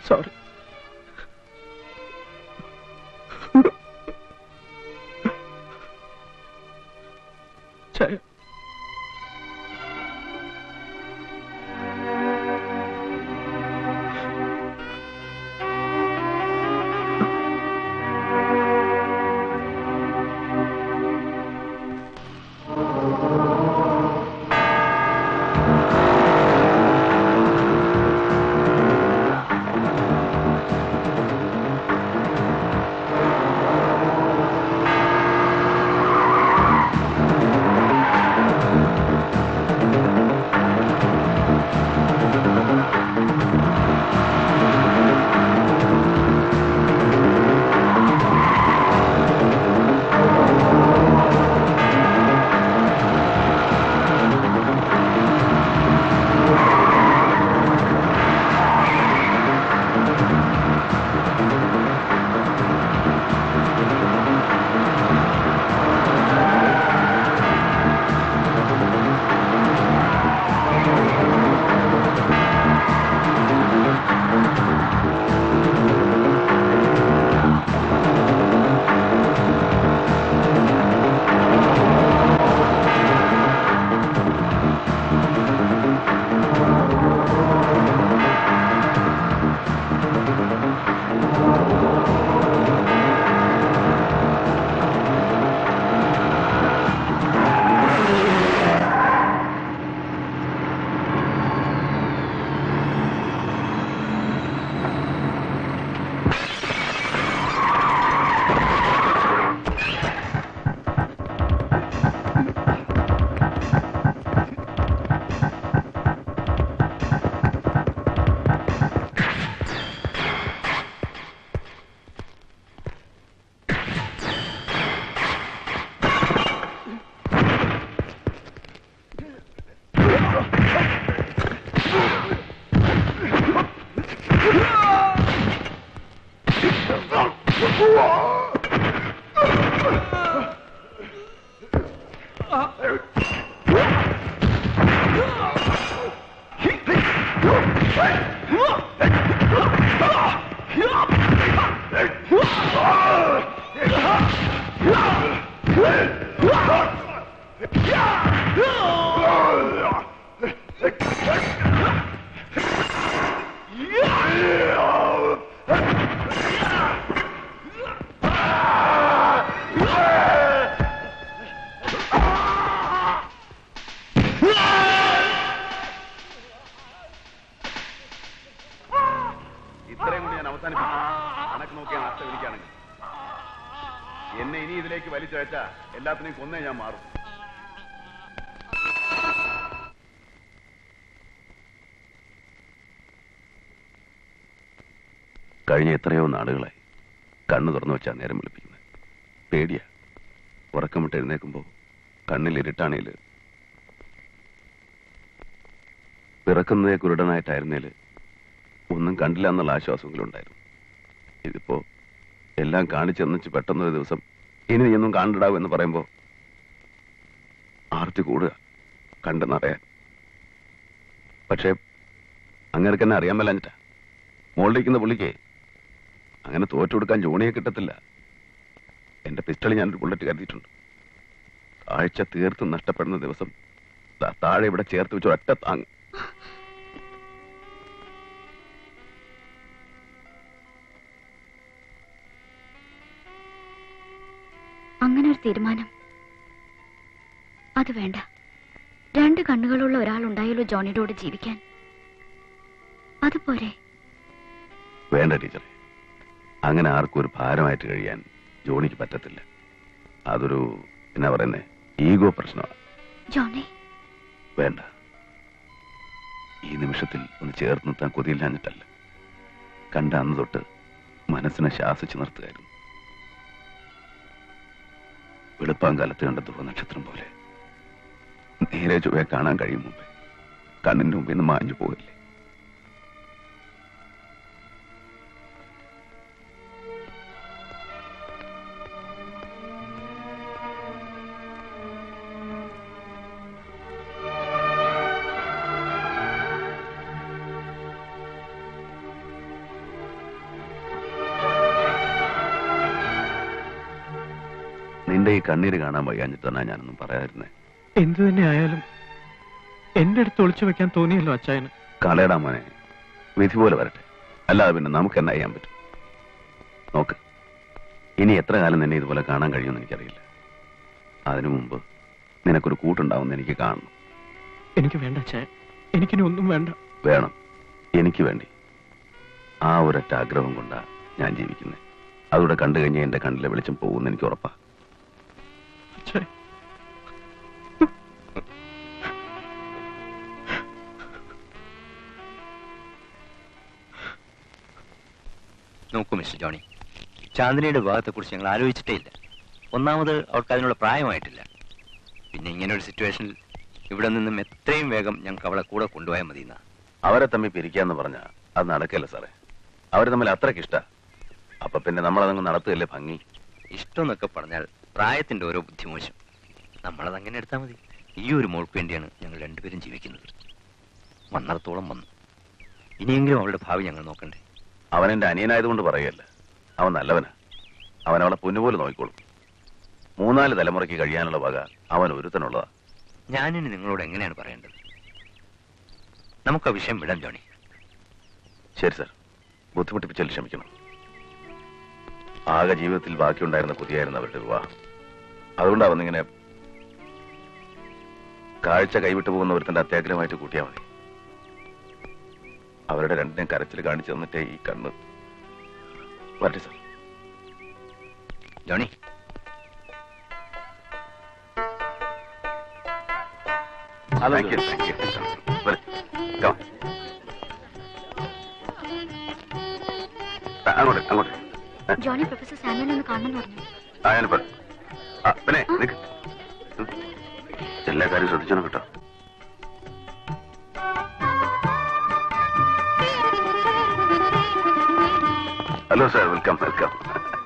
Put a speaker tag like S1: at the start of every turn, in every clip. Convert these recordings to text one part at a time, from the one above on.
S1: Sorry. Jaya.
S2: എല്ലാത്തിനെയും കൊന്നേ ഞാൻ മാറും. കഴിഞ്ഞ എത്രയോ നാളുകളായി കണ്ണു തുറന്നു വെച്ചാ നേരം വിളിപ്പിക്കുന്നത്. പേടിയാ. ഉറക്കമിട്ട് എഴുന്നേക്കുമ്പോ കണ്ണിൽ ഇരുട്ടാണേല് പിറക്കുന്നതേ കുരുടനായിട്ടായിരുന്നേല് ഒന്നും കണ്ടില്ല എന്നുള്ള ആശ്വാസമെങ്കിലും ഉണ്ടായിരുന്നു. ഇതിപ്പോ എല്ലാം കാണിച്ചെന്നിച്ച് പെട്ടെന്നൊരു ദിവസം ഇനി നീയൊന്നും കാണണ്ടാവും എന്ന് പറയുമ്പോ ആർത്തി കൂടുക കണ്ടെന്നറിയാൻ. പക്ഷേ അങ്ങനെ തന്നെ അറിയാൻ മേലാഞ്ഞിട്ടാ. മോളിരിക്കുന്ന പുള്ളിക്ക് അങ്ങനെ തോറ്റു കൊടുക്കാൻ ജോണിയെ കിട്ടത്തില്ല. എന്റെ പിസ്റ്റളിൽ ഞാനൊരു ബുള്ളറ്റ് കരുതിയിട്ടുണ്ട്. കാഴ്ച തീർത്തും നഷ്ടപ്പെടുന്ന ദിവസം താഴെ ഇവിടെ ചേർത്ത് വെച്ച് ഒറ്റ താങ്.
S3: അങ്ങനെ ഒരു തീരുമാനം അത് വേണ്ട. 2 കണ്ണുകളുള്ള ഒരാൾ ഉണ്ടായല്ലോ ജോണിയുടെ കൂടെ ജീവിക്കാൻ. അതുപോരെ?
S2: വേണ്ട ടീച്ചറെ, അങ്ങനെ ആർക്കും ഒരു ഭാരമായിട്ട് കഴിയാൻ ജോണിക്ക് പറ്റത്തില്ല. അതൊരു എന്നാ പറയുന്നേ, ഈഗോ പ്രശ്നമാണ്.
S3: ജോണി
S2: വേണ്ട, ഈ നിമിഷത്തിൽ ഒന്ന് ചേർത്ത് നിർത്താൻ കൊതിയില്ലാഞ്ഞിട്ടല്ല. കണ്ട അന്ന് തൊട്ട് മനസ്സിനെ ശാസിച്ചു നിർത്തുകയായിരുന്നു. വെളുപ്പാങ്കാലത്ത് കണ്ട ധ്രുവനക്ഷത്രം പോലെ നേരെ ചൊവ്വയെ കാണാൻ കഴിയും മുമ്പേ കണ്ണിന്റെ മുമ്പിൽ നിന്ന് മാഞ്ഞു പോകില്ലേ? നിന്റെ ഈ കണ്ണീര് കാണാൻ വയ്യാഞ്ഞിട്ടാണ് ഞാനൊന്നും പറയാതിരുന്നേ.
S1: എന്തു തന്നെ ആയാലും എന്റെ അടുത്ത് ഒളിച്ചു വെക്കാൻ തോന്നിയല്ലോ അച്ചായന്.
S2: കളയടാ മോനെ, വിധി പോലെ വരട്ടെ. അല്ലാതെ പിന്നെ നമുക്ക് എന്നാ ചെയ്യാൻ പറ്റും? നോക്ക്, ഇനി എത്ര കാലം നിന്നെ ഇതുപോലെ കാണാൻ കഴിയുമെന്ന് എനിക്കറിയില്ല. അതിനു മുമ്പ് നിനക്കൊരു കൂട്ടുണ്ടാവുമെന്ന് എനിക്ക് കാണണം.
S1: എനിക്ക് വേണ്ട അച്ചായ, എനിക്കിനി ഒന്നും വേണ്ട.
S2: വേണം, എനിക്ക് വേണ്ടി. ആ ഒരൊറ്റ ആഗ്രഹം കൊണ്ടാ ഞാൻ ജീവിക്കുന്നത്. അതോടെ കണ്ടു കഴിഞ്ഞാൽ എന്റെ കണ്ണിലെ വെളിച്ചം പോകുമെന്ന് എനിക്ക് ഉറപ്പാ.
S1: അച്ചായ,
S4: നോക്കൂ മിസ്റ്റർ ജോണി, ചാന്ദിനിയുടെ വിവാഹത്തെക്കുറിച്ച് ഞങ്ങൾ ആലോചിച്ചിട്ടേ ഇല്ല. ഒന്നാമത് അവർക്ക് അതിനുള്ള പ്രായമായിട്ടില്ല. പിന്നെ ഇങ്ങനെ ഒരു സിറ്റുവേഷനിൽ ഇവിടെ നിന്നും എത്രയും വേഗം ഞങ്ങൾക്ക് അവളെ കൂടെ കൊണ്ടുപോയാൽ മതി എന്നാ.
S2: അവരെ തമ്മിൽ പിരിക്കാന്ന് പറഞ്ഞാൽ അത് നടക്കില്ല സാറേ. അവര് തമ്മിൽ അത്രയ്ക്ക് ഇഷ്ട. അപ്പൊ പിന്നെ നമ്മളതങ്ങ് നടത്തുകയല്ലേ ഭംഗി.
S4: ഇഷ്ടം എന്നൊക്കെ പറഞ്ഞാൽ പ്രായത്തിന്റെ ഓരോ ബുദ്ധിമോശം. നമ്മളത് അങ്ങനെ എടുത്താൽ മതി. ഈ ഒരു മോൾക്ക് വേണ്ടിയാണ് ഞങ്ങൾ രണ്ടുപേരും ജീവിക്കുന്നത്. വന്നിടത്തോളം വന്നു. ഇനിയെങ്കിലും അവളുടെ ഭാവി ഞങ്ങൾ നോക്കണ്ടേ?
S2: അവൻ എന്റെ അനിയനായതുകൊണ്ട് പറയുകയല്ല. അവൻ നല്ലവനാ. അവൻ അവളെ പൊന്നുപോലെ നോക്കിക്കോളും. 3-4 തലമുറയ്ക്ക് കഴിയാനുള്ള വക അവൻ ഒരുത്തനുള്ളതാ.
S4: ഞാനിനി നിങ്ങളോട് എങ്ങനെയാണ് പറയേണ്ടത്? നമുക്ക് ആ വിഷയം വിടാം ജോണി.
S2: ശരി സാർ, ബുദ്ധിമുട്ടിപ്പിച്ചാൽ ക്ഷമിക്കണം. ആകെ ജീവിതത്തിൽ ബാക്കിയുണ്ടായിരുന്ന കൊതിയായിരുന്നു അവരുടെ വിവാഹം. അതുകൊണ്ടാണ് വന്നിങ്ങനെ കാഴ്ച കൈവിട്ടു പോകുന്ന ഒരുത്തന്റെ അത്യാഗ്രഹമായിട്ട് കൂട്ടിയാൽ മതി. അവരുടെ രണ്ടിനെയും കരച്ചിൽ കാണിച്ചു തന്നിട്ടേ ഈ കണ്ണ് വരട്ടെ sir.
S4: Johnny,
S2: Thank you, thank you. Well, come on. അങ്ങോട്ട് അങ്ങോട്ട്.
S3: ജോണി പ്രൊഫസർ സാമുവൽ ഒന്ന് കാണണമെന്ന് പറഞ്ഞു.
S2: ഞാനിപ്പോ പിന്നെ നിക്ക്. എല്ലാ കാര്യം ശ്രദ്ധിച്ചോണം കേട്ടോ. Hello sir, welcome welcome.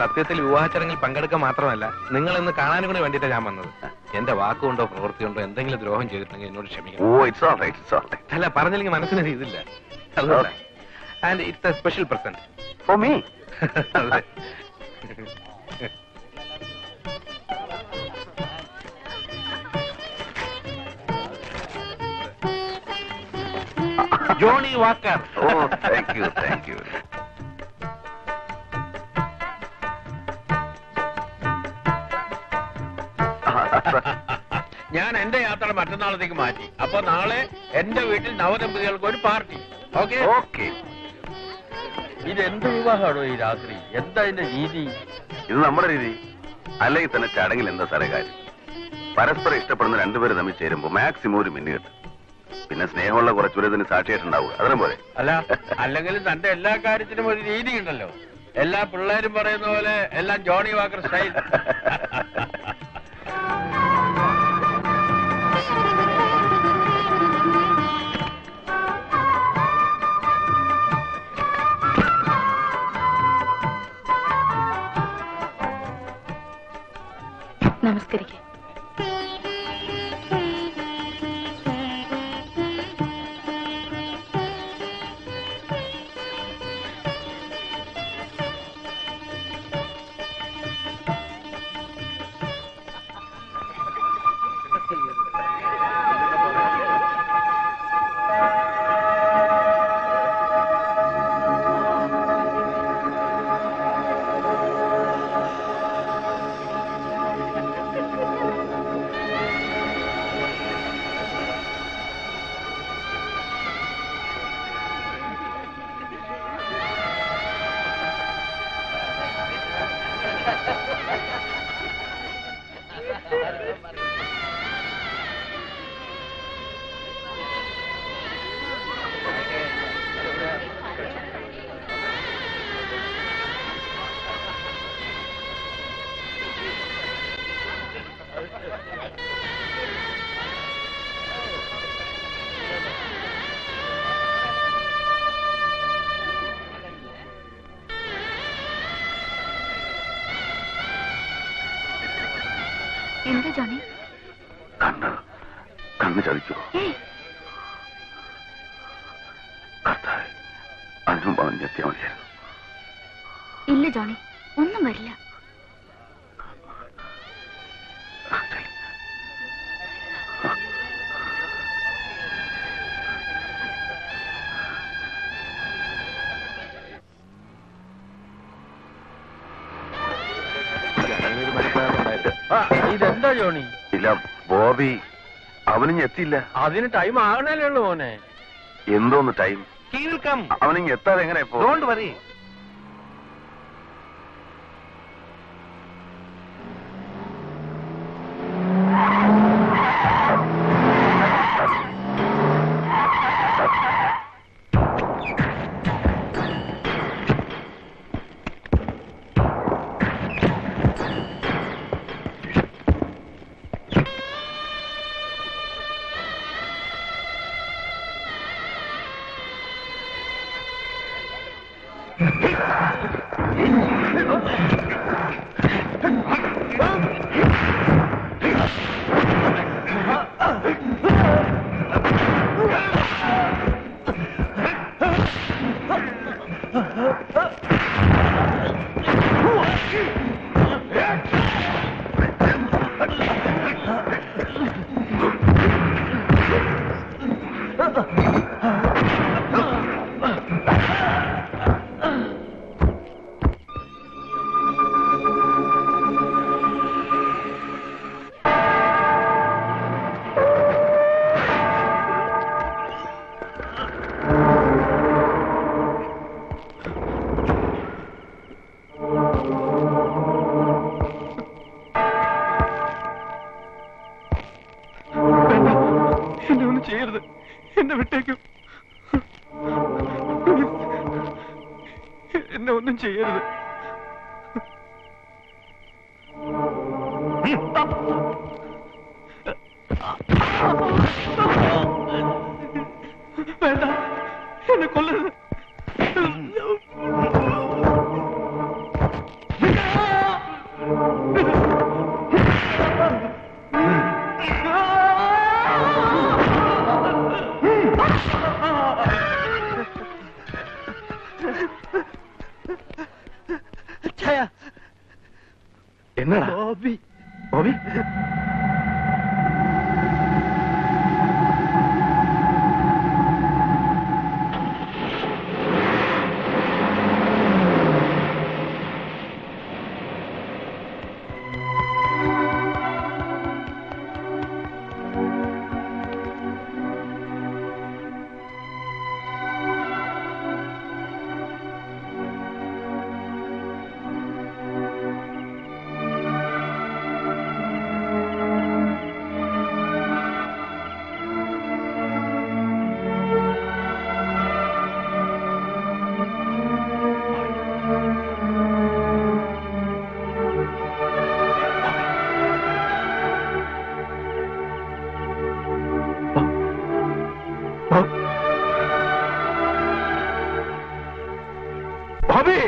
S5: സത്യത്തിൽ വിവാഹ ചടങ്ങിൽ പങ്കെടുക്കാൻ മാത്രമല്ല, നിങ്ങൾ ഇന്ന് കാണാനും കൂടി വേണ്ടിയിട്ടാണ് ഞാൻ വന്നത്. എന്റെ വാക്കുകൊണ്ടോ പ്രവൃത്തിയുണ്ടോ എന്തെങ്കിലും ദ്രോഹം ചെയ്തിട്ടുണ്ടെങ്കിൽ എന്നോട് ക്ഷമിക്കണം.
S2: Oh, it's all right, it's all right.
S5: അല്ല, പറഞ്ഞില്ലെങ്കിൽ മനസ്സിനൊരു ഇതില്ല. അതുകൊണ്ടാ. And it's a special present
S2: for me.
S5: Johnnie Walker.
S2: Oh, thank you, thank you.
S5: ഞാൻ എന്റെ യാത്ര മറ്റന്നാളത്തേക്ക് മാറ്റി. അപ്പൊ നാളെ എന്റെ വീട്ടിൽ നവദമ്പതികൾക്ക് ഒരു പാർട്ടി. Okay
S2: okay.
S5: ഇതെന്ത് വിവാഹമാണോ ഈ രാത്രി? എന്താ ഇതിന്റെ രീതി?
S2: ഇത് നമ്മുടെ രീതി. അല്ലെങ്കിൽ തന്നെ ചടങ്ങിൽ എന്താ സാറേ കാര്യം? പരസ്പരം ഇഷ്ടപ്പെടുന്ന രണ്ടുപേര് തമ്മിൽ ചേരുമ്പോ മാക്സിമം ഒരു മിനിറ്റ് കിട്ടും. പിന്നെ സ്നേഹമുള്ള കുറച്ചുപേരെ ഇതിന് സാക്ഷിയായിട്ടുണ്ടാവുക. അതിനും പോലെ.
S5: അല്ല, അല്ലെങ്കിലും തന്റെ എല്ലാ കാര്യത്തിനും ഒരു രീതി ഉണ്ടല്ലോ. എല്ലാ പിള്ളേരും പറയുന്ന പോലെ എല്ലാം ജോണി വാക്കർ സ്റ്റൈൽ.
S3: നമസ്കരിക്കേ. ജോണി?
S2: കണ്ണ് ചതിക്കോ?
S3: ഏയ്,
S2: കർത്താവേ, അതിനും പറഞ്ഞെത്തിയാൽ മതിയായിരുന്നു.
S3: ഇല്ല ജോണി, ഒന്നും വരില്ല.
S1: ഇതെന്താ ജോണി?
S2: ഇല്ല ബോബി, അവനിങ് എത്തിയില്ല.
S1: അതിന് ടൈം ആകണല്ലേ ഉള്ളു മോനെ.
S2: എന്തോന്ന് ടൈം? അവനിങ് എത്താതെ എങ്ങനെ ഇപ്പോ?
S5: Don't worry.
S1: എന്നെ ഒന്നും ചെയ്യരുത്, എന്നെ വിട്ടേക്കും. എന്നെ ഒന്നും ചെയ്യരുത്. വേണ്ട, എന്നെ കൊല്ലരുത്.
S2: എന്നടാ
S1: ബോബി,
S2: ബോബി? ബോബി,